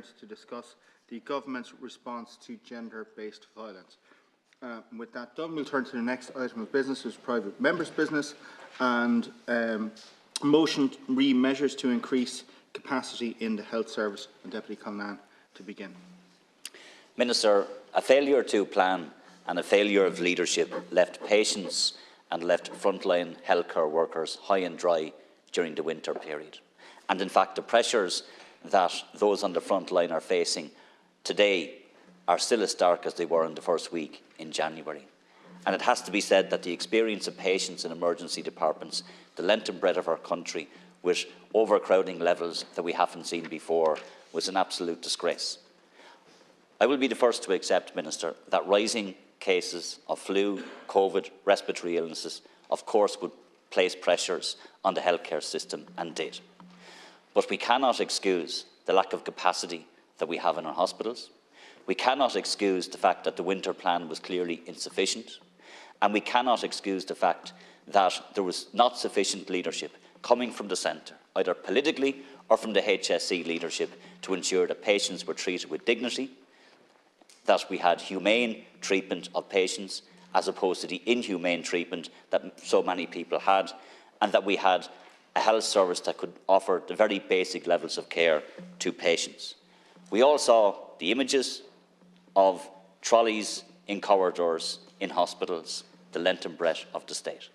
to discuss the government's response to gender-based violence. With that done, we'll turn to the next item of business, which is private members' business, and motion measures to increase capacity in the health service. And Deputy Cullinan to begin. Minister, a failure to plan and a failure of leadership left patients and left frontline healthcare workers high and dry during the winter period. And in fact, the pressures that those on the front line are facing today are still as stark as they were in the first week in January. And it has to be said that the experience of patients in emergency departments, the length and breadth of our country, with overcrowding levels that we haven't seen before, was an absolute disgrace. I will be the first to accept, Minister, that rising cases of flu, COVID, respiratory illnesses, of course, would place pressures on the healthcare system, and did. But we cannot excuse the lack of capacity that we have in our hospitals. We cannot excuse the fact that the winter plan was clearly insufficient. And we cannot excuse the fact that there was not sufficient leadership coming from the centre, either politically or from the HSE leadership, to ensure that patients were treated with dignity, that we had humane treatment of patients as opposed to the inhumane treatment that so many people had, and that we had a health service that could offer the very basic levels of care to patients. We all saw the images of trolleys in corridors, in hospitals, the length and breadth of the state.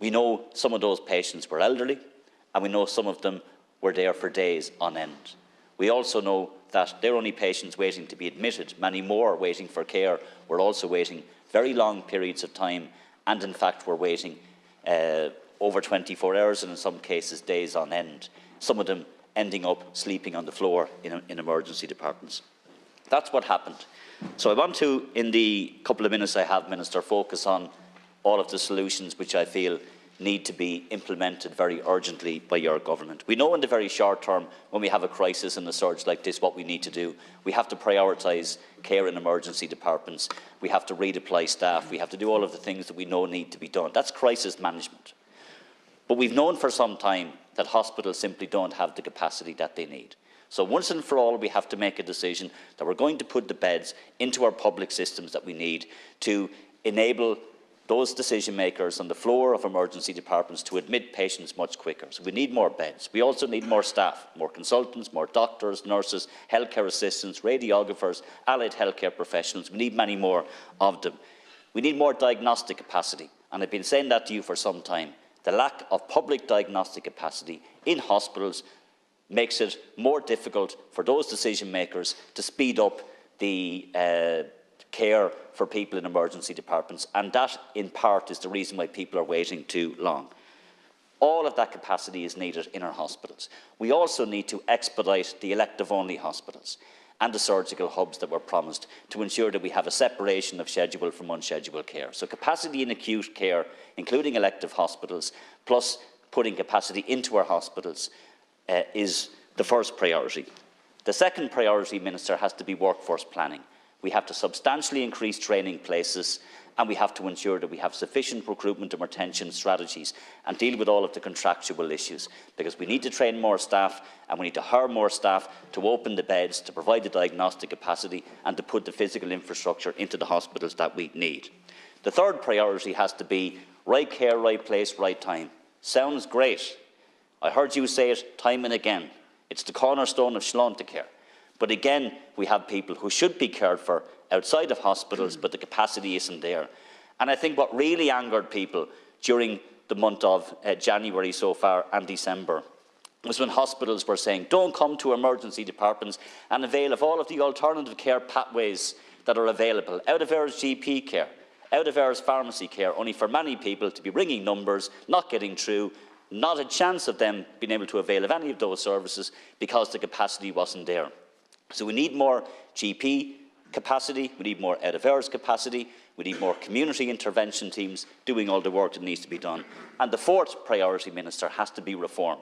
We know some of those patients were elderly, and we know some of them were there for days on end. We also know that they're only patients waiting to be admitted. Many more waiting for care were also waiting very long periods of time, and in fact were waiting over 24 hours and in some cases days on end, some of them ending up sleeping on the floor in emergency departments. That's what happened. So I want to, in the couple of minutes I have, Minister, focus on all of the solutions which I feel need to be implemented very urgently by your government. We know in the very short term, when we have a crisis and a surge like this, what we need to do. We have to prioritise care in emergency departments. We have to redeploy staff. We have to do all of the things that we know need to be done. That's crisis management. But we've known for some time that hospitals simply don't have the capacity that they need. So once and for all, we have to make a decision that we're going to put the beds into our public systems that we need to enable those decision makers on the floor of emergency departments to admit patients much quicker. So we need more beds. We also need more staff, more consultants, more doctors, nurses, healthcare assistants, radiographers, allied healthcare professionals. We need many more of them. We need more diagnostic capacity. And I've been saying that to you for some time. The lack of public diagnostic capacity in hospitals makes it more difficult for those decision makers to speed up the care for people in emergency departments, and that in part is the reason why people are waiting too long. All of that capacity is needed in our hospitals. We also need to expedite the elective-only hospitals and the surgical hubs that were promised to ensure that we have a separation of scheduled from unscheduled care. So capacity in acute care, including elective hospitals, plus putting capacity into our hospitals is the first priority. The second priority, Minister, has to be workforce planning. We have to substantially increase training places, and we have to ensure that we have sufficient recruitment and retention strategies and deal with all of the contractual issues, because we need to train more staff and we need to hire more staff to open the beds, to provide the diagnostic capacity and to put the physical infrastructure into the hospitals that we need. The third priority has to be right care, right place, right time. Sounds great. I heard you say it time and again. It's the cornerstone of Sláinte care. But again, we have people who should be cared for outside of hospitals, but the capacity isn't there. And I think what really angered people during the month of January so far and December was when hospitals were saying, don't come to emergency departments and avail of all of the alternative care pathways that are available, out of hours GP care, out of hours pharmacy care, only for many people to be ringing numbers, not getting through, not a chance of them being able to avail of any of those services because the capacity wasn't there. So we need more GP capacity, we need more out-of-hours capacity, we need more community intervention teams doing all the work that needs to be done. And the fourth priority, Minister, has to be reform.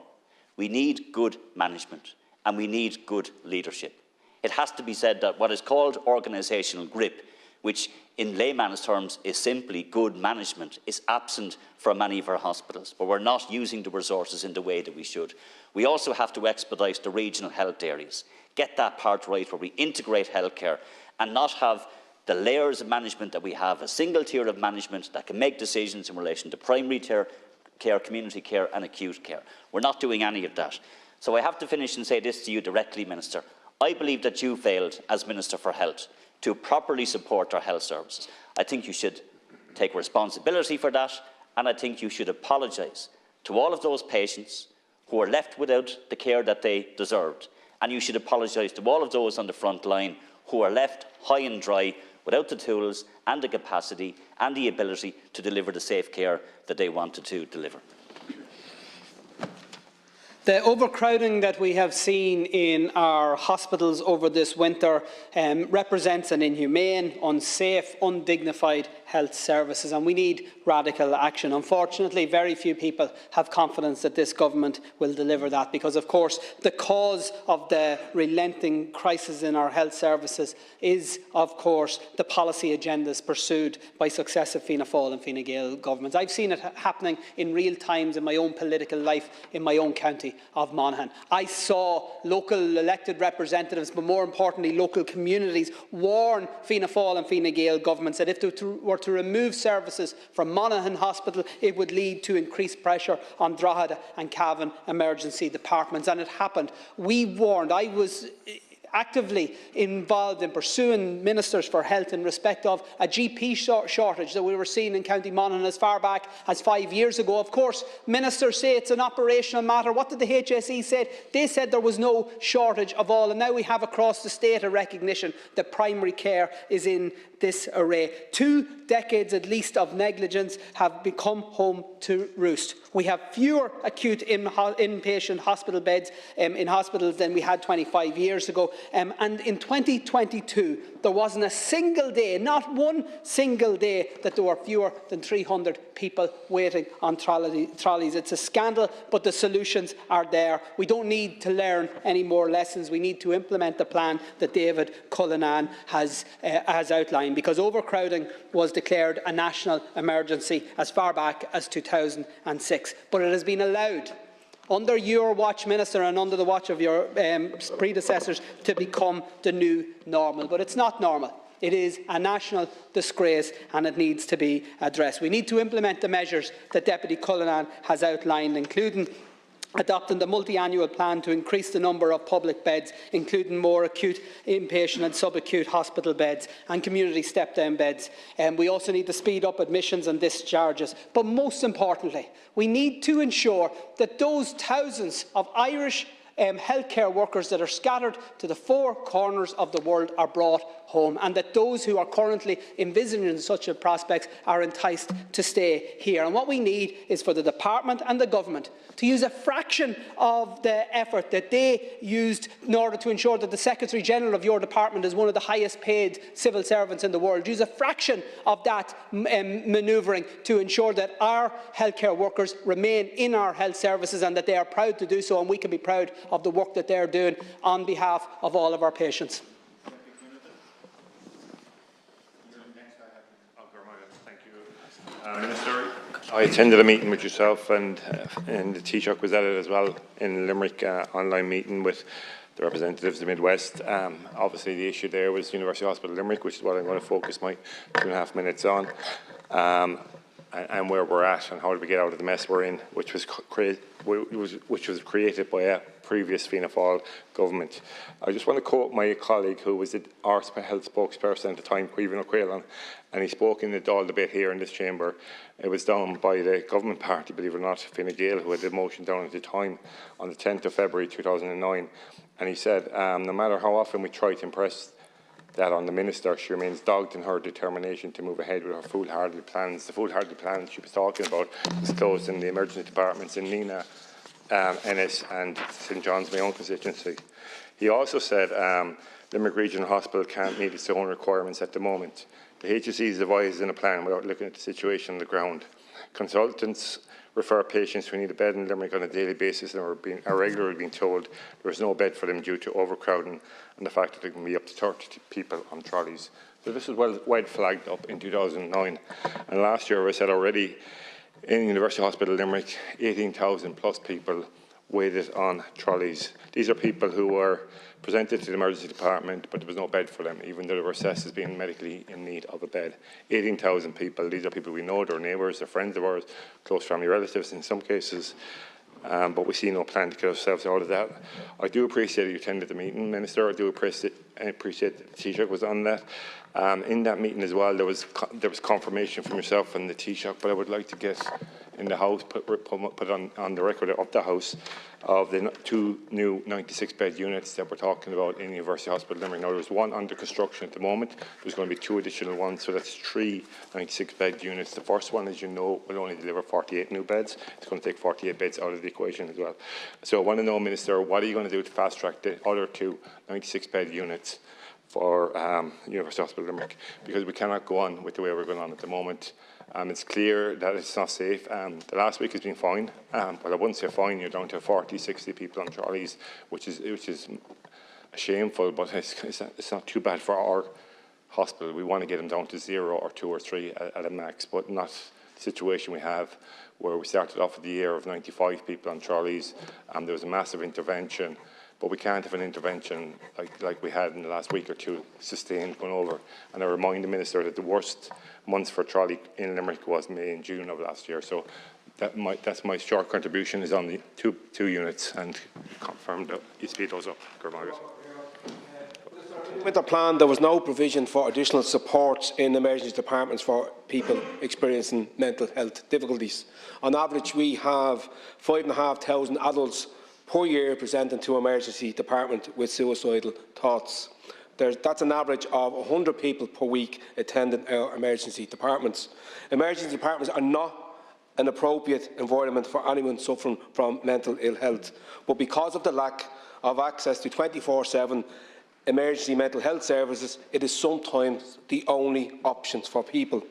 We need good management and we need good leadership. It has to be said that what is called organisational grip, which in layman's terms is simply good management, is absent from many of our hospitals, but we're not using the resources in the way that we should. We also have to expedite the regional health areas, get that part right, where we integrate healthcare and not have the layers of management that we have, a single tier of management that can make decisions in relation to primary care, community care and acute care. We're not doing any of that. So I have to finish and say this to you directly, Minister. I believe that you failed as Minister for Health to properly support our health services. I think you should take responsibility for that, and I think you should apologise to all of those patients who are left without the care that they deserved, and you should apologise to all of those on the front line who are left high and dry without the tools and the capacity and the ability to deliver the safe care that they wanted to deliver. The overcrowding that we have seen in our hospitals over this winter represents an inhumane, unsafe, undignified health services, and we need radical action. Unfortunately, very few people have confidence that this government will deliver that, because, of course, the cause of the relenting crisis in our health services is, of course, the policy agendas pursued by successive Fianna Fáil and Fine Gael governments. I've seen it happening in real times in my own political life in my own county of Monaghan. I saw local elected representatives, but more importantly local communities, warn Fianna Fáil and Fine Gael governments that if they were to remove services from Monaghan Hospital, it would lead to increased pressure on Drogheda and Cavan emergency departments, and it happened. We warned. I was actively involved in pursuing ministers for health in respect of a GP shortage that we were seeing in County Monaghan as far back as 5 years ago. Of course, ministers say it's an operational matter. What did the HSE say? They said there was no shortage of all, and now we have across the state a recognition that primary care is in this array. 2 decades at least of negligence have become home to roost. We have fewer acute inpatient hospital beds in hospitals than we had 25 years ago. And in 2022, there wasn't a single day, not one single day, that there were fewer than 300 people waiting on trolleys. It's a scandal, but the solutions are there. We don't need to learn any more lessons. We need to implement the plan that David Cullinan has outlined, because overcrowding was declared a national emergency as far back as 2006. But it has been allowed, under your watch, Minister, and under the watch of your predecessors, to become the new normal. But it's not normal. It is a national disgrace, and it needs to be addressed. We need to implement the measures that Deputy Cullinan has outlined, including adopting the multi-annual plan to increase the number of public beds, including more acute, inpatient and subacute hospital beds and community step-down beds. We also need to speed up admissions and discharges. But most importantly, we need to ensure that those thousands of Irish healthcare workers that are scattered to the 4 corners of the world are brought home, and that those who are currently envisaging such a prospect are enticed to stay here. And what we need is for the department and the government to use a fraction of the effort that they used in order to ensure that the Secretary-General of your department is one of the highest paid civil servants in the world. Use a fraction of that manoeuvring to ensure that our healthcare workers remain in our health services, and that they are proud to do so, and we can be proud of the work that they are doing on behalf of all of our patients. Minister, I attended a meeting with yourself, and the Taoiseach was at it as well, in Limerick, online meeting with the representatives of the Midwest. Obviously the issue there was University Hospital Limerick, which is what I'm going to focus my 2.5 minutes on, and where we're at and how do we get out of the mess we're in, which was created by a previous Fianna Fáil government. I just want to quote my colleague, who was our health spokesperson at the time, Caoimhín O'Quillan, and he spoke in the Dáil debate here in this chamber. It was down by the government party, believe it or not, Fine Gael, who had the motion down at the time on the 10th of February 2009. And he said, no matter how often we try to impress that on the Minister, she remains dogged in her determination to move ahead with her foolhardy plans. The foolhardy plans she was talking about was closing the emergency departments in Nina, Ennis and St John's, my own constituency. He also said Limerick Regional Hospital can't meet its own requirements at the moment. The HSE is advised in a plan without looking at the situation on the ground. Consultants refer patients who need a bed in Limerick on a daily basis and are regularly being told there is no bed for them due to overcrowding and the fact that there can be up to 30 people on trolleys. So this was well flagged up in 2009. And last year, I said already, in University Hospital Limerick, 18,000 plus people waited on trolleys. These are people who were presented to the emergency department, but there was no bed for them, even though they were assessed as being medically in need of a bed. 18,000 people. These are people we know, they're neighbours, they're friends of ours, close family relatives in some cases. But we see no plan to get ourselves out of that. I do appreciate you attended the meeting, Minister. I do appreciate the Taoiseach was on that. In that meeting as well, there was confirmation from yourself and the Taoiseach, but I would like to get in the House, put on the record of the House, of the 2 new 96-bed units that we're talking about in University Hospital Limerick. Now, there's one under construction at the moment. There's going to be 2 additional ones, so that's 3 96-bed units. The first one, as you know, will only deliver 48 new beds. It's going to take 48 beds out of the equation as well. So I want to know, Minister, what are you going to do to fast-track the other 2 96-bed units for University Hospital Limerick? Because we cannot go on with the way we're going on at the moment. It's clear that it's not safe. The last week has been fine, but I wouldn't say fine. You're down to 40, 60 people on trolleys, which is shameful, but it's not too bad for our hospital. We want to get them down to 0 or 2 or 3 at a max, but not the situation we have where we started off with the year of 95 people on trolleys, and there was a massive intervention. But we can't have an intervention like we had in the last week or 2, sustained, going over. And I remind the Minister that the worst months for trolley in Limerick was May and June of last year. So that's my short contribution, is on the two units, and confirm that you speed those up. With the plan, there was no provision for additional support in emergency departments for people experiencing mental health difficulties. On average, we have 5,500 adults per year presenting to emergency department with suicidal thoughts. That's an average of 100 people per week attending our emergency departments. Emergency departments are not an appropriate environment for anyone suffering from mental ill health, but because of the lack of access to 24/7 emergency mental health services, it is sometimes the only options for people.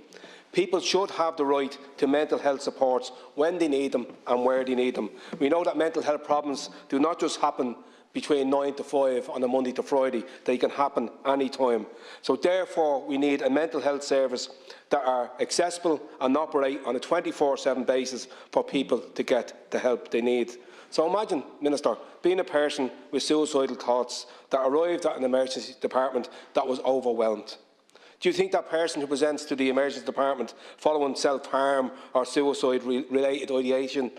People should have the right to mental health supports when they need them and where they need them. We know that mental health problems do not just happen between 9 to 5 on a Monday to Friday. They can happen any time. So therefore, we need a mental health service that are accessible and operate on a 24/7 basis for people to get the help they need. So imagine, Minister, being a person with suicidal thoughts that arrived at an emergency department that was overwhelmed. Do you think that person who presents to the emergency department following self-harm or suicide-related ideation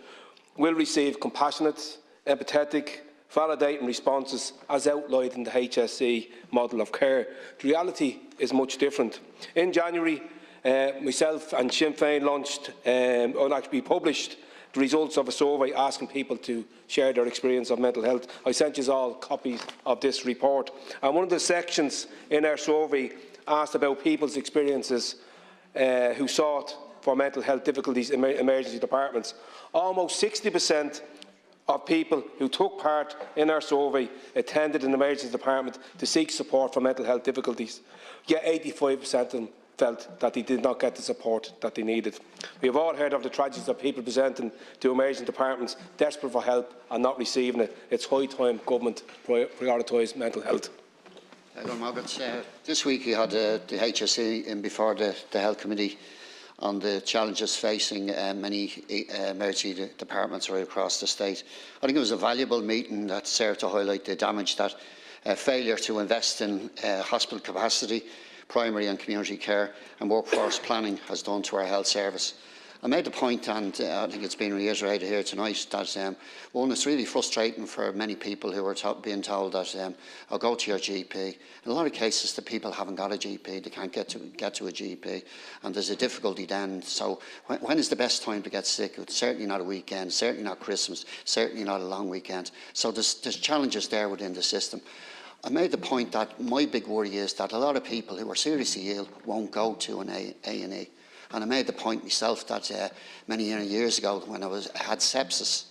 will receive compassionate, empathetic, validating responses as outlined in the HSE model of care? The reality is much different. In January, myself and Sinn Fein launched, or actually published, the results of a survey asking people to share their experience of mental health. I sent you all copies of this report. And one of the sections in our survey asked about people's experiences who sought for mental health difficulties in emergency departments. Almost 60% of people who took part in our survey attended an emergency department to seek support for mental health difficulties, yet 85% of them felt that they did not get the support that they needed. We have all heard of the tragedies of people presenting to emergency departments desperate for help and not receiving it. It's high time government prioritise mental health. This week we had the HSE in before the Health Committee on the challenges facing many emergency departments right across the state. I think it was a valuable meeting that served to highlight the damage that failure to invest in hospital capacity, primary and community care and workforce planning has done to our health service. I made the point, and I think it's been reiterated here tonight, that one, it's really frustrating for many people who are being told that I'll go to your GP. In a lot of cases, the people haven't got a GP, they can't get to a GP, and there's a difficulty then. So when is the best time to get sick? It's certainly not a weekend, certainly not Christmas, certainly not a long weekend. So there's challenges there within the system. I made the point that my big worry is that a lot of people who are seriously ill won't go to an A&E. And I made the point myself that many years ago when I had sepsis,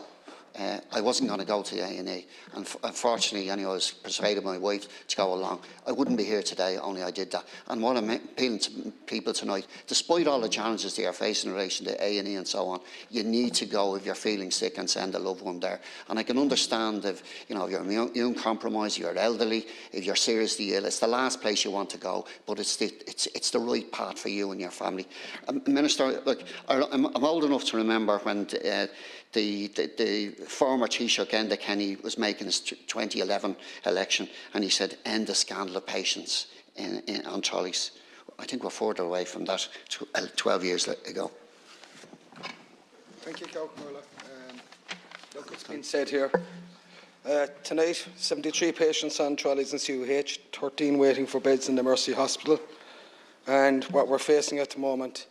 I wasn't going to go to A&E. And unfortunately, I was persuaded my wife to go along. I wouldn't be here today, only I did that. And what I'm appealing to people tonight, despite all the challenges they are facing in relation to A&E and so on, you need to go if you're feeling sick and send a loved one there. And I can understand if you're immune compromised, you're elderly, if you're seriously ill, it's the last place you want to go, but it's the right path for you and your family. Minister, look, I'm old enough to remember when the former Taoiseach Enda Kenny was making his 2011 election, and he said, end the scandal of patients on trolleys. I think we're further away from that 12 years ago. Thank you, Carol. Look, it's been said here. Tonight, 73 patients on trolleys in CUH, 13 waiting for beds in the Mercy Hospital. And what we're facing at the moment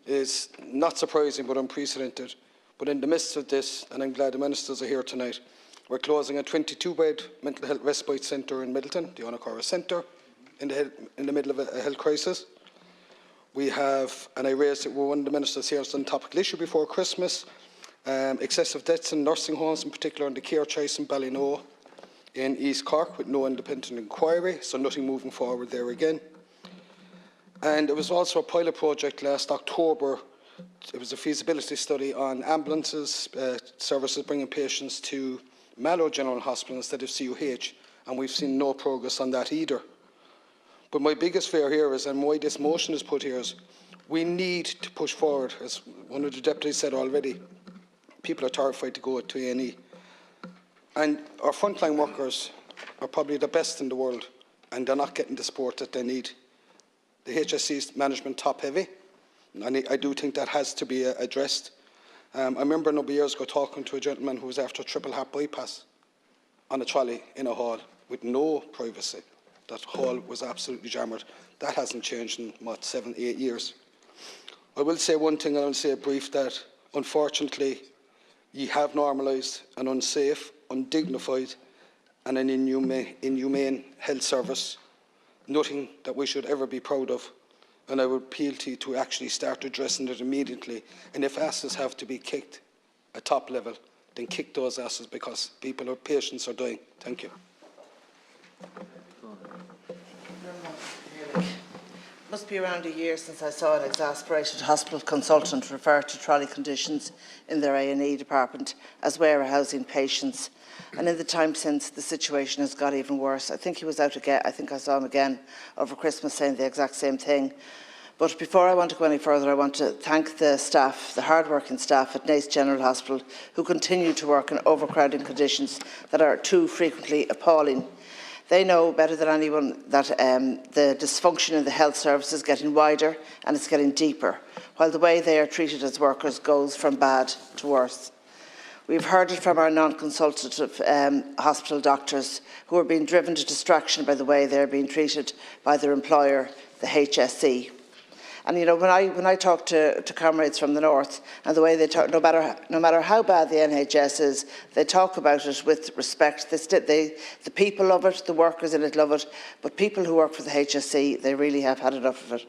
is not surprising but unprecedented. But in the midst of this, and I'm glad the ministers are here tonight, we're closing a 22-bed mental health respite centre in Middleton, the Onachora Centre, in the middle of a health crisis. We have, and I raised it with one of the ministers here, it's on topical issue before Christmas, excessive deaths in nursing homes, in particular in the care choice in Ballino in East Cork, with no independent inquiry, so nothing moving forward there again. And there was also a pilot project last October. It was a feasibility study on ambulances, services bringing patients to Mallow General Hospital instead of CUH, and we've seen no progress on that either. But my biggest fear here is, and why this motion is put here, is we need to push forward. As one of the deputies said already, people are terrified to go to A&E. And our frontline workers are probably the best in the world, and they're not getting the support that they need. The HSC's management top-heavy, and I do think that has to be addressed. I remember a number of years ago talking to a gentleman who was after a triple heart bypass on a trolley in a hall with no privacy. That hall was absolutely jammered. That hasn't changed in, what, 7, 8 years. I will say one thing, and I'll say a brief, that unfortunately you have normalised an unsafe, undignified and an inhumane health service. Nothing that we should ever be proud of. And I would appeal to you to actually start addressing it immediately. And if asses have to be kicked at top level, then kick those asses, because patients are dying. Thank you. It must be around a year since I saw an exasperated hospital consultant refer to trolley conditions in their A&E department as warehousing patients. And in the time since, the situation has got even worse. I think he was out again. I think I saw him again over Christmas saying the exact same thing. But before I want to go any further, I want to thank the staff, the hard-working staff at Naas General Hospital, who continue to work in overcrowding conditions that are too frequently appalling. They know better than anyone that the dysfunction in the health service is getting wider and it's getting deeper, while the way they are treated as workers goes from bad to worse. We've heard it from our non-consultative hospital doctors, who are being driven to distraction by the way they're being treated by their employer, the HSE. And you know, when I talk to comrades from the north, and the way they talk, no matter how bad the NHS is, they talk about it with respect. The people love it, the workers in it love it, but people who work for the HSE, they really have had enough of it.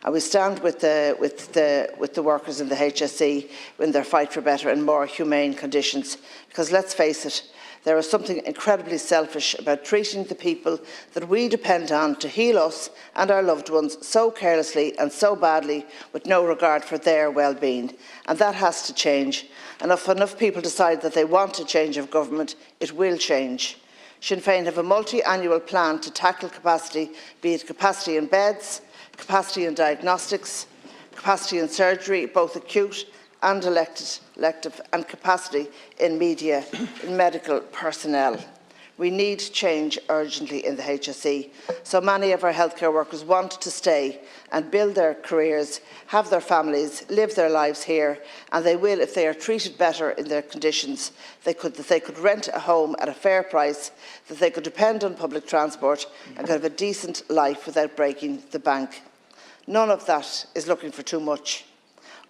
And we stand with the workers in the HSE in their fight for better and more humane conditions, because let's face it, there is something incredibly selfish about treating the people that we depend on to heal us and our loved ones so carelessly and so badly, with no regard for their well-being. And that has to change. And if enough people decide that they want a change of government, it will change. Sinn Féin have a multi-annual plan to tackle capacity, be it capacity in beds, capacity in diagnostics, capacity in surgery, both acute and elective, and capacity in media, in medical personnel. We need change urgently in the HSE. So many of our healthcare workers want to stay and build their careers, have their families, live their lives here, and they will if they are treated better in their conditions. That they could rent a home at a fair price, that they could depend on public transport and could have a decent life without breaking the bank. None of that is looking for too much.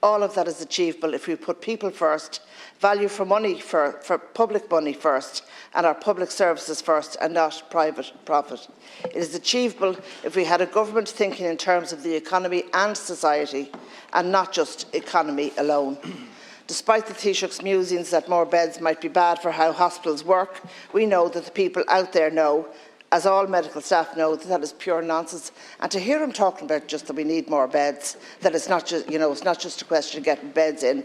All of that is achievable if we put people first, value for money for public money first, and our public services first, and not private profit. It is achievable if we had a government thinking in terms of the economy and society, and not just economy alone. Despite the Taoiseach's musings that more beds might be bad for how hospitals work, we know that the people out there know, as all medical staff know, that that is pure nonsense. And to hear him talking about just that we need more beds, that it's not just, it's not just a question of getting beds in,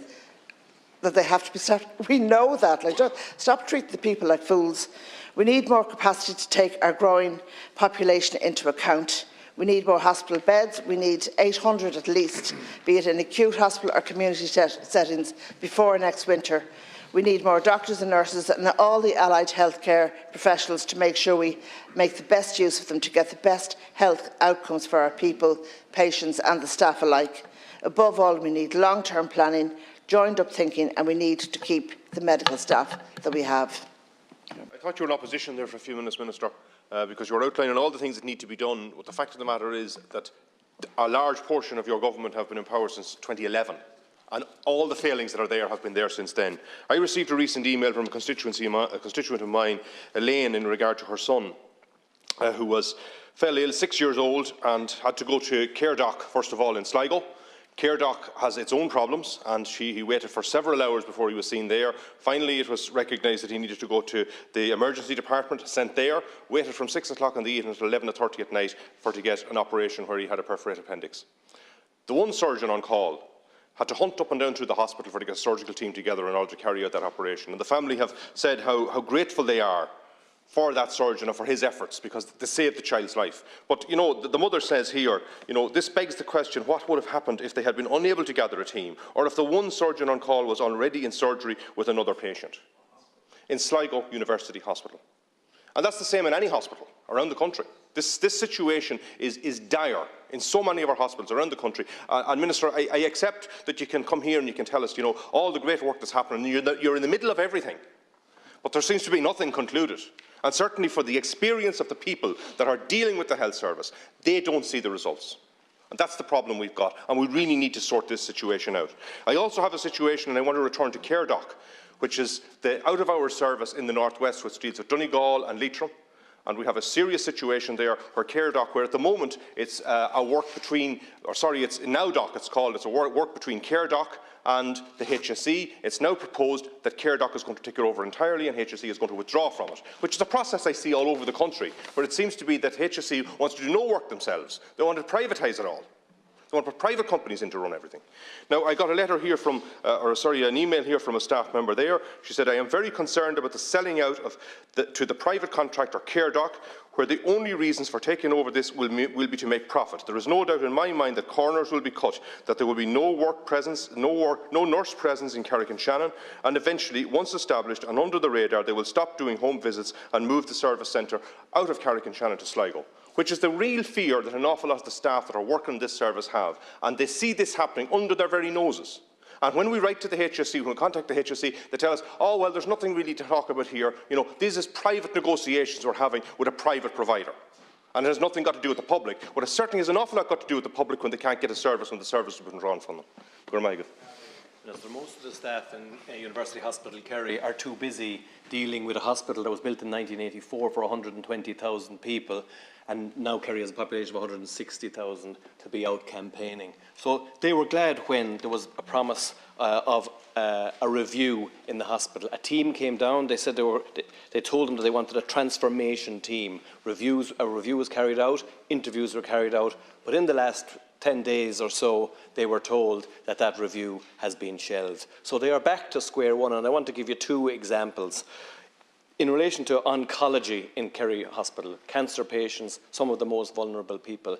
that they have to be stopped. We know that. Just stop treating the people like fools. We need more capacity to take our growing population into account. We need more hospital beds. We need 800 at least, be it in acute hospital or community settings, before next winter. We need more doctors and nurses and all the allied healthcare professionals to make sure we make the best use of them to get the best health outcomes for our people, patients and the staff alike. Above all, we need long-term planning, joined-up thinking, and we need to keep the medical staff that we have. I thought you were in opposition there for a few minutes, Minister, because you were outlining all the things that need to be done. But the fact of the matter is that a large portion of your government have been in power since 2011. And all the failings that are there have been there since then. I received a recent email from a constituent of mine, Elaine, in regard to her son, who fell ill, 6 years old, and had to go to CareDoc, first of all, in Sligo. CareDoc has its own problems, and he waited for several hours before he was seen there. Finally, it was recognised that he needed to go to the emergency department, sent there, waited from 6 o'clock in the evening until 11:30 at night to get an operation where he had a perforated appendix. The one surgeon on call had to hunt up and down through the hospital to get a surgical team together in order to carry out that operation. And the family have said how grateful they are for that surgeon and for his efforts, because they saved the child's life. But, you know, the mother says here, you know, this begs the question, what would have happened if they had been unable to gather a team, or if the one surgeon on call was already in surgery with another patient? In Sligo University Hospital. And that's the same in any hospital around the country. This situation is dire in so many of our hospitals around the country. And Minister, I accept that you can come here and you can tell us, you know, all the great work that's happening. You're in the middle of everything. But there seems to be nothing concluded. And certainly for the experience of the people that are dealing with the health service, they don't see the results. And that's the problem we've got. And we really need to sort this situation out. I also have a situation, and I want to return to CareDoc, which is the out-of-hours service in the northwest, which deals with Donegal and Leitrim. And we have a serious situation there where CareDoc, where at the moment it's a work between, it's NowDoc it's called, it's a work between CareDoc and the HSE. It's now proposed that CareDoc is going to take it over entirely and HSE is going to withdraw from it, which is a process I see all over the country, where it seems to be that HSE wants to do no work themselves. They want to privatise it all. They want to put private companies in to run everything. Now, I got a letter here from, an email here from a staff member there. She said, I am very concerned about the selling out to the private contractor CareDoc, where the only reasons for taking over this will be to make profit. There is no doubt in my mind that corners will be cut, that there will be no nurse presence in Carrick-on-Shannon, and eventually, once established and under the radar, they will stop doing home visits and move the service centre out of Carrick-on-Shannon to Sligo, which is the real fear that an awful lot of the staff that are working in this service have. And they see this happening under their very noses. And when we write to the HSE, when we contact the HSE, they tell us, oh, well, there's nothing really to talk about here. You know, this is private negotiations we're having with a private provider. And it has nothing got to do with the public. But it certainly has an awful lot got to do with the public when they can't get a service, when the service has been drawn from them. Minister, most of the staff in University Hospital Kerry are too busy dealing with a hospital that was built in 1984 for 120,000 people, and now Kerry has a population of 160,000 to be out campaigning. So they were glad when there was a promise of a review in the hospital. A team came down. They said they told them that they wanted a transformation team. A review was carried out, interviews were carried out, but in the last 10 days or so, they were told that that review has been shelved. So they are back to square one, and I want to give you two examples. In relation to oncology in Kerry Hospital, cancer patients, some of the most vulnerable people,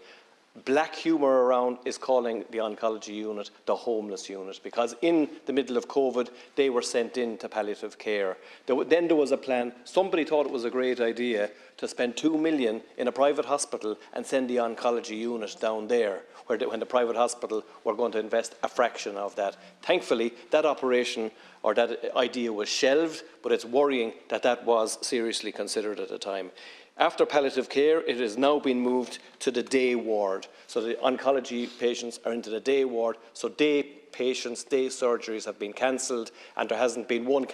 black humour around is calling the oncology unit the homeless unit, because in the middle of COVID, they were sent into palliative care. Then there was a plan. Somebody thought it was a great idea to spend $2 million in a private hospital and send the oncology unit down there, when the private hospital were going to invest a fraction of that. Thankfully, that operation or that idea was shelved, but it's worrying that that was seriously considered at the time. After palliative care, it has now been moved to the day ward. So the oncology patients are into the day ward. So day patients, day surgeries have been cancelled, and there hasn't been one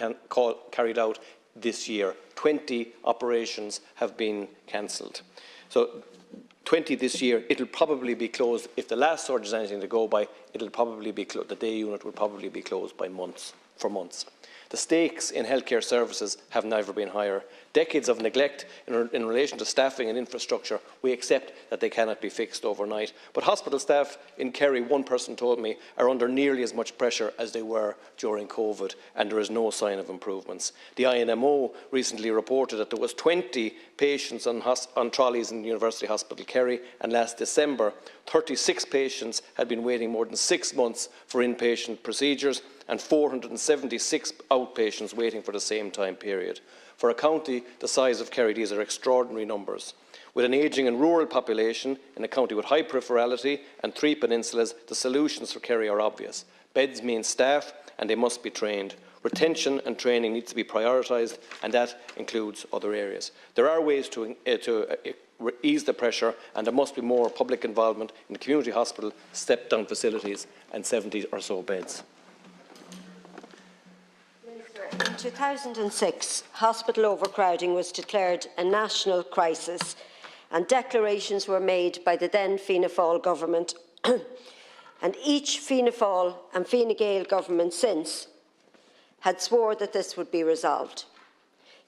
carried out this year. 20 operations have been cancelled. So 20 this year. It'll probably be closed. If the last surgery is anything to go by, it'll probably be the day unit will probably be closed for months. The stakes in healthcare services have never been higher. decades of neglect in relation to staffing and infrastructure, we accept that they cannot be fixed overnight. But hospital staff in Kerry, one person told me, are under nearly as much pressure as they were during COVID, and there is no sign of improvements. The INMO recently reported that there was 20 patients on trolleys in University Hospital Kerry, and last December 36 patients had been waiting more than 6 months for inpatient procedures and 476 outpatients waiting for the same time period. For a county the size of Kerry, these are extraordinary numbers. With an ageing and rural population in a county with high peripherality and 3 peninsulas, the solutions for Kerry are obvious. Beds mean staff, and they must be trained. Retention and training needs to be prioritised, and that includes other areas. There are ways to ease the pressure, and there must be more public involvement in the community hospital, step-down facilities and 70 or so beds. In 2006, hospital overcrowding was declared a national crisis, and declarations were made by the then Fianna Fáil government and each Fianna Fáil and Fine Gael government since had swore that this would be resolved.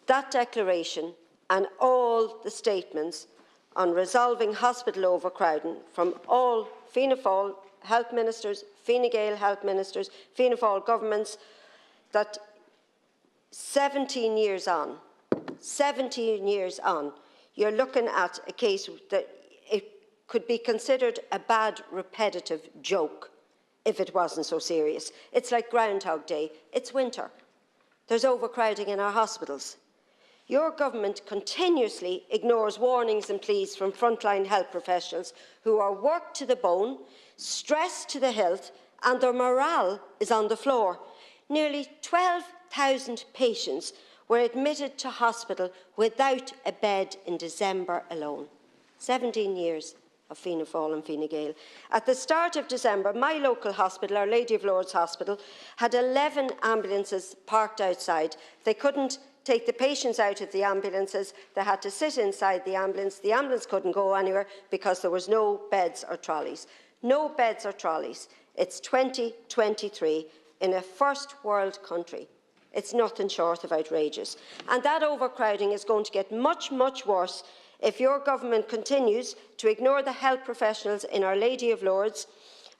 That declaration and all the statements on resolving hospital overcrowding from all Fianna Fáil health ministers, Fine Gael health ministers, Fianna Fáil governments, that 17 years on, you're looking at a case that it could be considered a bad, repetitive joke if it wasn't so serious. It's like Groundhog Day. It's winter. There's overcrowding in our hospitals. Your government continuously ignores warnings and pleas from frontline health professionals who are worked to the bone, stressed to the hilt, and their morale is on the floor. Nearly 12,000 patients were admitted to hospital without a bed in December alone. 17 years of Fianna Fáil and Fine Gael. At the start of December, my local hospital, Our Lady of Lourdes Hospital, had 11 ambulances parked outside. They couldn't take the patients out of the ambulances. They had to sit inside the ambulance. The ambulance couldn't go anywhere because there was no beds or trolleys. No beds or trolleys. It's 2023 in a first world country. It's nothing short of outrageous. And that overcrowding is going to get much, much worse if your government continues to ignore the health professionals in Our Lady of Lourdes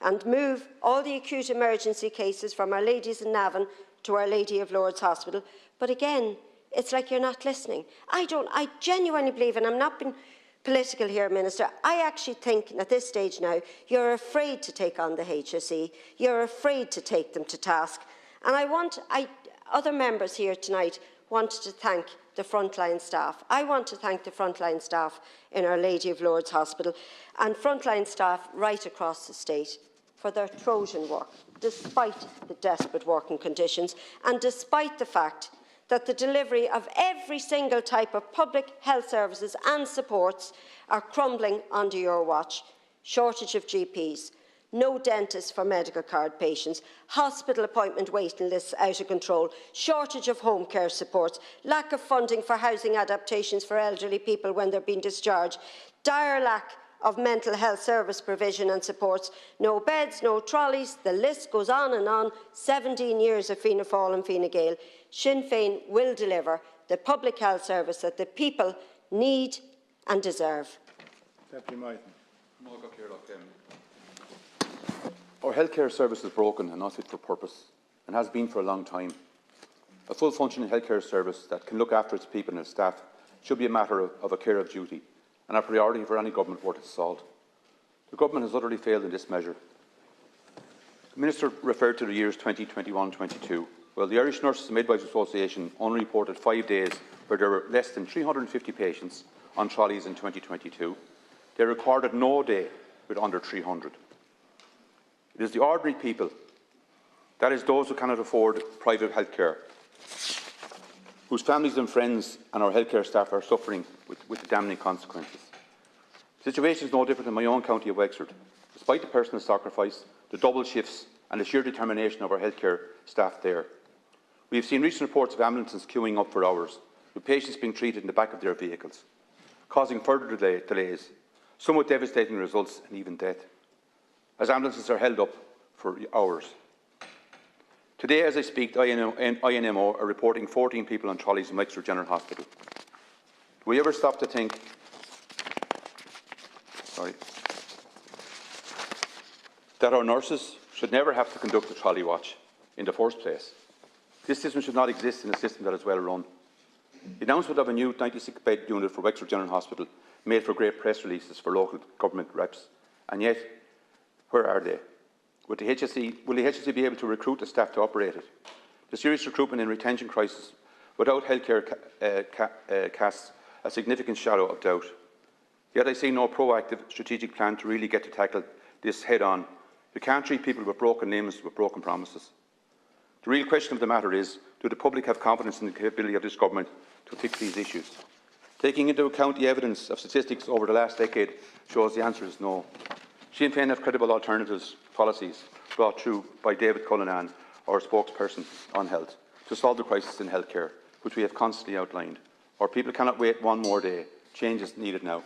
and move all the acute emergency cases from Our Ladies in Navan to Our Lady of Lourdes Hospital. But again, it's like you're not listening. I genuinely believe, and I'm not being political here, Minister, I actually think at this stage now you're afraid to take on the HSE. You're afraid to take them to task. And other members here tonight wanted to thank the frontline staff. I want to thank the frontline staff in Our Lady of Lourdes Hospital and frontline staff right across the state for their Trojan work, despite the desperate working conditions and despite the fact that the delivery of every single type of public health services and supports are crumbling under your watch. Shortage of GPs, no dentists for medical card patients, hospital appointment waiting lists out of control, shortage of home care supports, lack of funding for housing adaptations for elderly people when they're being discharged, dire lack of mental health service provision and supports, no beds, no trolleys, the list goes on and on. 17 years of Fianna Fáil and Fine Gael. Sinn Féin will deliver the public health service that the people need and deserve. Deputy Martin. Our healthcare service is broken and not fit for purpose, and has been for a long time. A full functioning healthcare service that can look after its people and its staff should be a matter of a care of duty and a priority for any government worth its salt. The government has utterly failed in this measure. The Minister referred to the years 2021-22. Well, the Irish Nurses and Midwives Association only reported 5 days where there were less than 350 patients on trolleys in 2022. They recorded no day with under 300. It is the ordinary people, that is those who cannot afford private health care, whose families and friends and our healthcare staff are suffering with the damning consequences. The situation is no different in my own county of Wexford. Despite the personal sacrifice, the double shifts and the sheer determination of our healthcare staff there, we have seen recent reports of ambulances queuing up for hours, with patients being treated in the back of their vehicles, causing further delays, some with devastating results and even death, as ambulances are held up for hours. Today, as I speak, the INMO are reporting 14 people on trolleys in Wexford General Hospital. we ever stop to think that our nurses should never have to conduct a trolley watch in the first place? This system should not exist in a system that is well run. The announcement of a new 96-bed unit for Wexford General Hospital made for great press releases for local government reps, and yet, where are they? Will the HSE be able to recruit the staff to operate it? The serious recruitment and retention crisis without healthcare casts a significant shadow of doubt. Yet I see no proactive strategic plan to really get to tackle this head-on. You can't treat people with broken limbs with broken promises. The real question of the matter is, do the public have confidence in the capability of this government to fix these issues? Taking into account the evidence of statistics over the last decade shows the answer is no. Sinn Féin have credible alternatives policies brought through by David Cullinan, our spokesperson on health, to solve the crisis in healthcare, which we have constantly outlined. Our people cannot wait one more day. Change is needed now.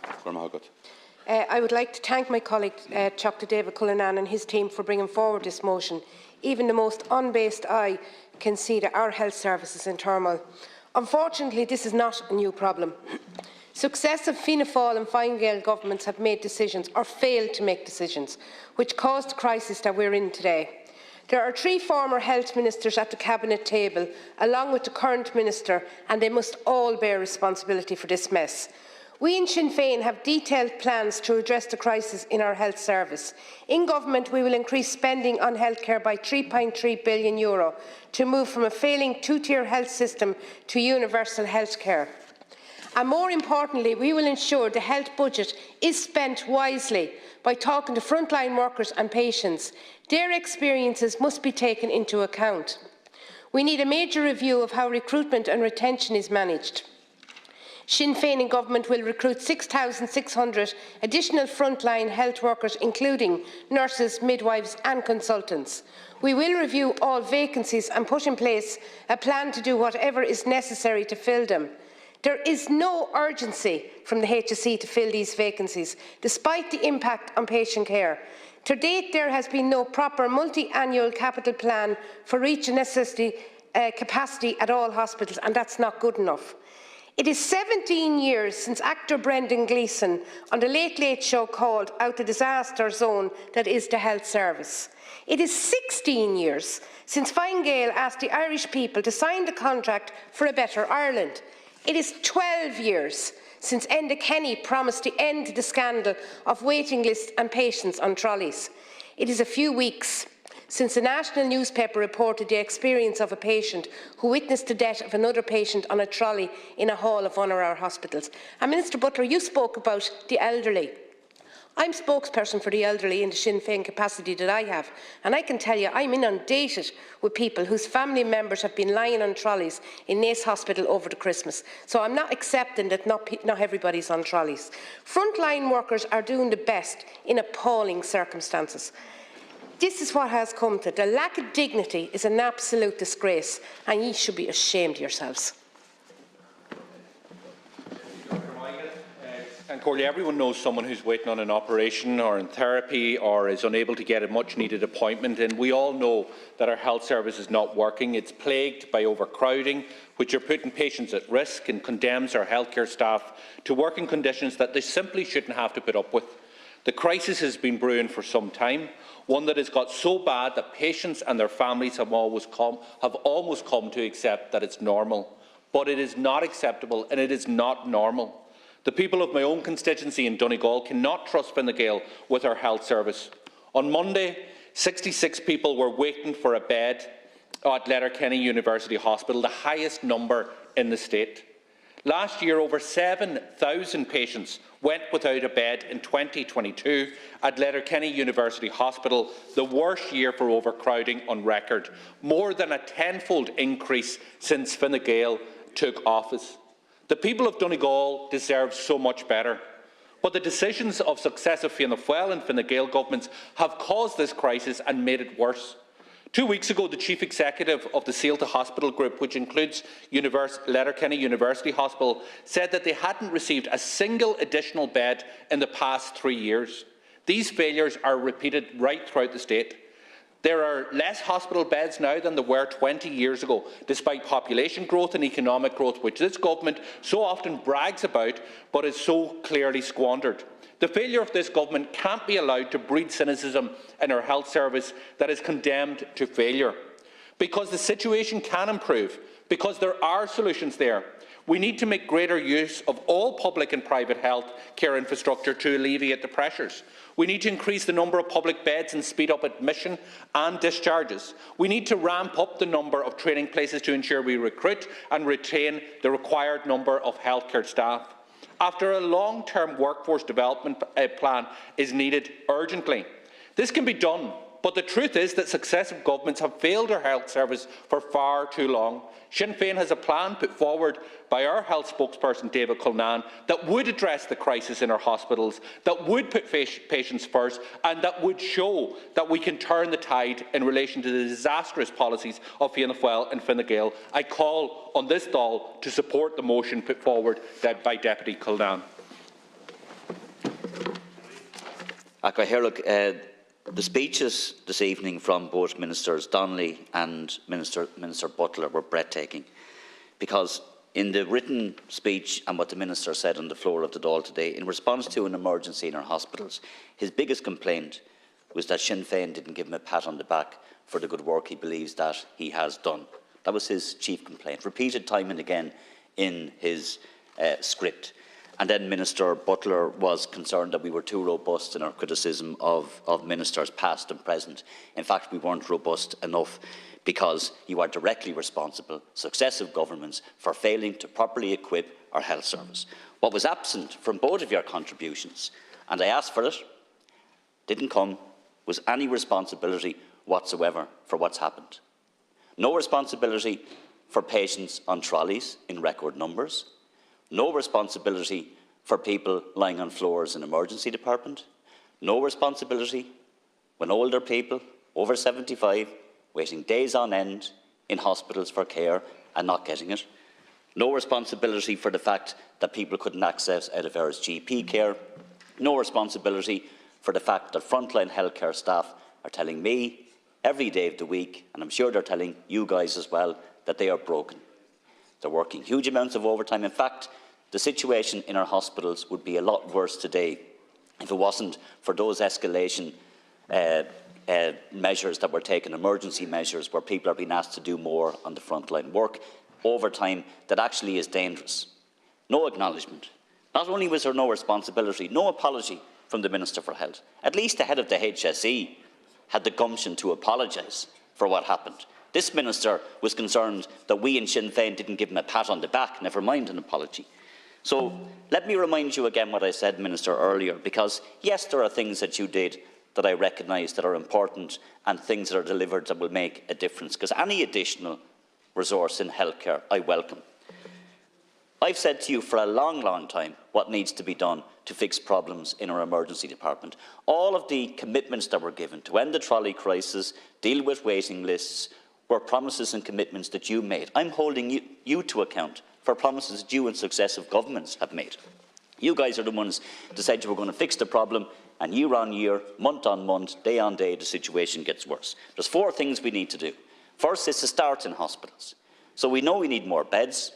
I would like to thank my colleague, Dr. David Cullinan and his team for bringing forward this motion. Even the most unbased eye can see that our health service is in turmoil. Unfortunately, this is not a new problem. Successive Fianna Fáil and Fine Gael governments have made decisions, or failed to make decisions, which caused the crisis that we are in today. There are 3 former health ministers at the cabinet table, along with the current minister, and they must all bear responsibility for this mess. We in Sinn Féin have detailed plans to address the crisis in our health service. In government, we will increase spending on healthcare by €3.3 billion to move from a failing 2-tier health system to universal healthcare. And more importantly, we will ensure the health budget is spent wisely by talking to frontline workers and patients. Their experiences must be taken into account. We need a major review of how recruitment and retention is managed. Sinn Féin in government will recruit 6,600 additional frontline health workers, including nurses, midwives and consultants. We will review all vacancies and put in place a plan to do whatever is necessary to fill them. There is no urgency from the HSE to fill these vacancies, despite the impact on patient care. To date, there has been no proper multi-annual capital plan for reaching necessary capacity at all hospitals, and that's not good enough. It is 17 years since actor Brendan Gleeson on the Late Late Show called out the disaster zone that is the health service. It is 16 years since Fine Gael asked the Irish people to sign the contract for a better Ireland. It is 12 years since Enda Kenny promised to end the scandal of waiting lists and patients on trolleys. It is a few weeks since a national newspaper reported the experience of a patient who witnessed the death of another patient on a trolley in a hall of one of our hospitals. And Minister Butler, you spoke about the elderly. I'm spokesperson for the elderly in the Sinn Féin capacity that I have, and I can tell you I'm inundated with people whose family members have been lying on trolleys in Naas Hospital over the Christmas. So I'm not accepting that not everybody's on trolleys. Frontline workers are doing the best in appalling circumstances. This is what has come to. The lack of dignity is an absolute disgrace, and you should be ashamed of yourselves. And Corley, everyone knows someone who's waiting on an operation or in therapy or is unable to get a much-needed appointment, and we all know that our health service is not working. It's plagued by overcrowding, which are putting patients at risk, and condemns our healthcare staff to working conditions that they simply shouldn't have to put up with. The crisis has been brewing for some time, one that has got so bad that patients and their families have almost come to accept that it's normal. But it is not acceptable, and it is not normal. The people of my own constituency in Donegal cannot trust Fine Gael with our health service. On Monday, 66 people were waiting for a bed at Letterkenny University Hospital, the highest number in the state. Last year, over 7,000 patients went without a bed in 2022 at Letterkenny University Hospital, the worst year for overcrowding on record, more than a tenfold increase since Fine Gael took office. The people of Donegal deserve so much better, but the decisions of successive Fianna Fáil and Fine Gael governments have caused this crisis and made it worse. 2 weeks ago, the Chief Executive of the Sealta Hospital Group, which includes Letterkenny University Hospital, said that they hadn't received a single additional bed in the past 3 years. These failures are repeated right throughout the state. There are less hospital beds now than there were 20 years ago, despite population growth and economic growth, which this government so often brags about, but is so clearly squandered. The failure of this government can't be allowed to breed cynicism in our health service that is condemned to failure. Because the situation can improve, because there are solutions there. We need to make greater use of all public and private health care infrastructure to alleviate the pressures. We need to increase the number of public beds and speed up admission and discharges. We need to ramp up the number of training places to ensure we recruit and retain the required number of healthcare staff. After a long-term workforce development plan is needed urgently. This can be done, but the truth is that successive governments have failed our health service for far too long. Sinn Féin has a plan put forward by our health spokesperson David Cullinane that would address the crisis in our hospitals, that would put patients first, and that would show that we can turn the tide in relation to the disastrous policies of Fianna Fáil and Fine Gael. I call on this Dáil to support the motion put forward by Deputy Cullinane. The speeches this evening from both Ministers Donnelly and Minister Butler were breathtaking, because in the written speech and what the Minister said on the floor of the Dáil today, in response to an emergency in our hospitals, his biggest complaint was that Sinn Féin didn't give him a pat on the back for the good work he believes that he has done. That was his chief complaint, repeated time and again in his script. And then Minister Butler was concerned that we were too robust in our criticism of ministers past and present. In fact, we weren't robust enough because you are directly responsible, successive governments, for failing to properly equip our health service. What was absent from both of your contributions, and I asked for it, didn't come, was any responsibility whatsoever for what's happened. No responsibility for patients on trolleys in record numbers. No responsibility for people lying on floors in emergency department. No responsibility when older people, over 75, waiting days on end in hospitals for care and not getting it. No responsibility for the fact that people couldn't access out-of-hours GP care. No responsibility for the fact that frontline healthcare staff are telling me every day of the week, and I'm sure they're telling you guys as well, that they are broken. They're working huge amounts of overtime. In fact, the situation in our hospitals would be a lot worse today if it wasn't for those escalation measures that were taken, emergency measures, where people are being asked to do more on the frontline work, overtime that actually is dangerous. No acknowledgement. Not only was there no responsibility, no apology from the Minister for Health. At least the head of the HSE had the gumption to apologise for what happened. This Minister was concerned that we in Sinn Féin didn't give him a pat on the back, never mind an apology. So let me remind you again what I said, Minister, earlier, because yes, there are things that you did that I recognise that are important and things that are delivered that will make a difference, because any additional resource in healthcare I welcome. I've said to you for a long, long time what needs to be done to fix problems in our emergency department. All of the commitments that were given to end the trolley crisis, deal with waiting lists, were promises and commitments that you made. I'm holding you to account for promises that you and successive governments have made. You guys are the ones that said you were going to fix the problem, and year on year, month on month, day on day, the situation gets worse. There's 4 things we need to do. First is to start in hospitals. So we know we need more beds.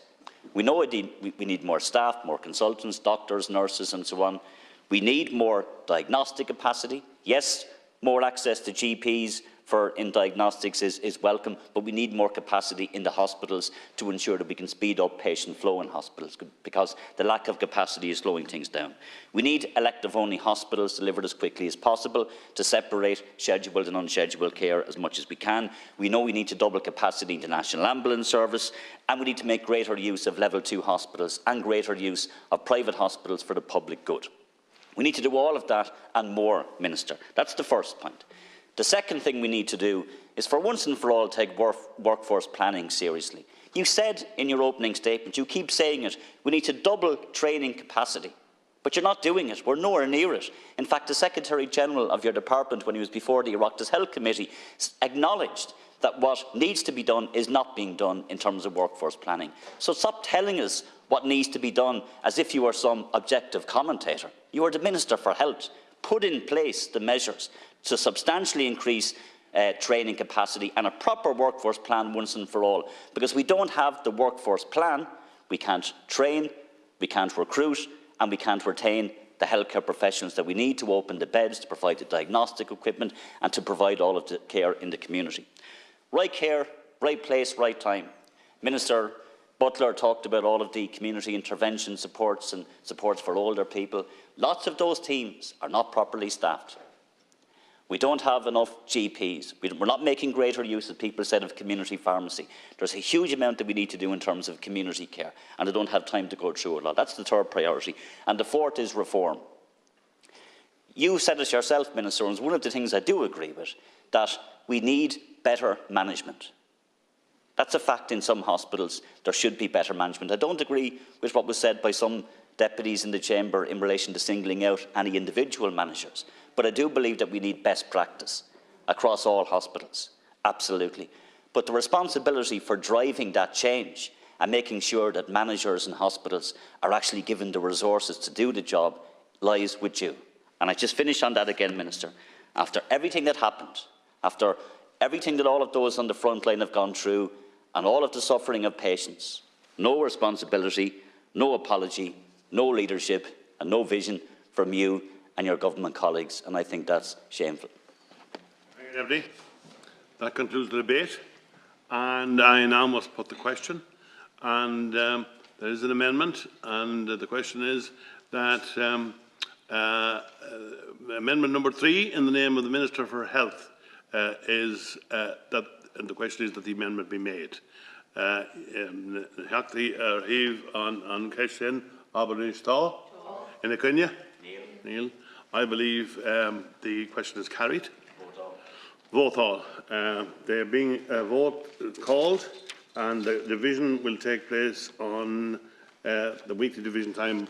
We know we need more staff, more consultants, doctors, nurses and so on. We need more diagnostic capacity. Yes, more access to GPs in diagnostics is welcome, but we need more capacity in the hospitals to ensure that we can speed up patient flow in hospitals, because the lack of capacity is slowing things down. We need elective-only hospitals delivered as quickly as possible to separate scheduled and unscheduled care as much as we can. We know we need to double capacity in the National Ambulance Service, and we need to make greater use of Level 2 hospitals and greater use of private hospitals for the public good. We need to do all of that and more, Minister. That's the first point. The second thing we need to do is, for once and for all, take workforce planning seriously. You said in your opening statement, you keep saying it, we need to double training capacity. But you're not doing it. We're nowhere near it. In fact, the Secretary-General of your department, when he was before the Oireachtas Health Committee, acknowledged that what needs to be done is not being done in terms of workforce planning. So stop telling us what needs to be done as if you were some objective commentator. You are the Minister for Health. Put in place the measures to substantially increase training capacity and a proper workforce plan once and for all. Because we don't have the workforce plan, we can't train, we can't recruit, and we can't retain the healthcare professionals that we need to open the beds, to provide the diagnostic equipment, and to provide all of the care in the community. Right care, right place, right time. Minister Butler talked about all of the community intervention supports and supports for older people. Lots of those teams are not properly staffed. We don't have enough GPs. We're not making greater use, as people said, of community pharmacy. There's a huge amount that we need to do in terms of community care, and I don't have time to go through it all. That's the third priority. And the fourth is reform. You said it yourself, Minister, and it's one of the things I do agree with, that we need better management. That's a fact in some hospitals. There should be better management. I don't agree with what was said by some deputies in the chamber in relation to singling out any individual managers. But I do believe that we need best practice across all hospitals, absolutely. But the responsibility for driving that change and making sure that managers in hospitals are actually given the resources to do the job lies with you. And I just finish on that again, Minister. After everything that happened, after everything that all of those on the front line have gone through, and all of the suffering of patients, no responsibility, no apology, no leadership, and no vision from you and your government colleagues, and I think that's shameful. Thank you, Deputy. That concludes the debate, and I now must put the question. And there is an amendment, and the question is that amendment number 3, in the name of the Minister for Health, and the question is that the amendment be made. Neil. I believe the question is carried. Vote all. There being a vote called, and the division will take place on the weekly division time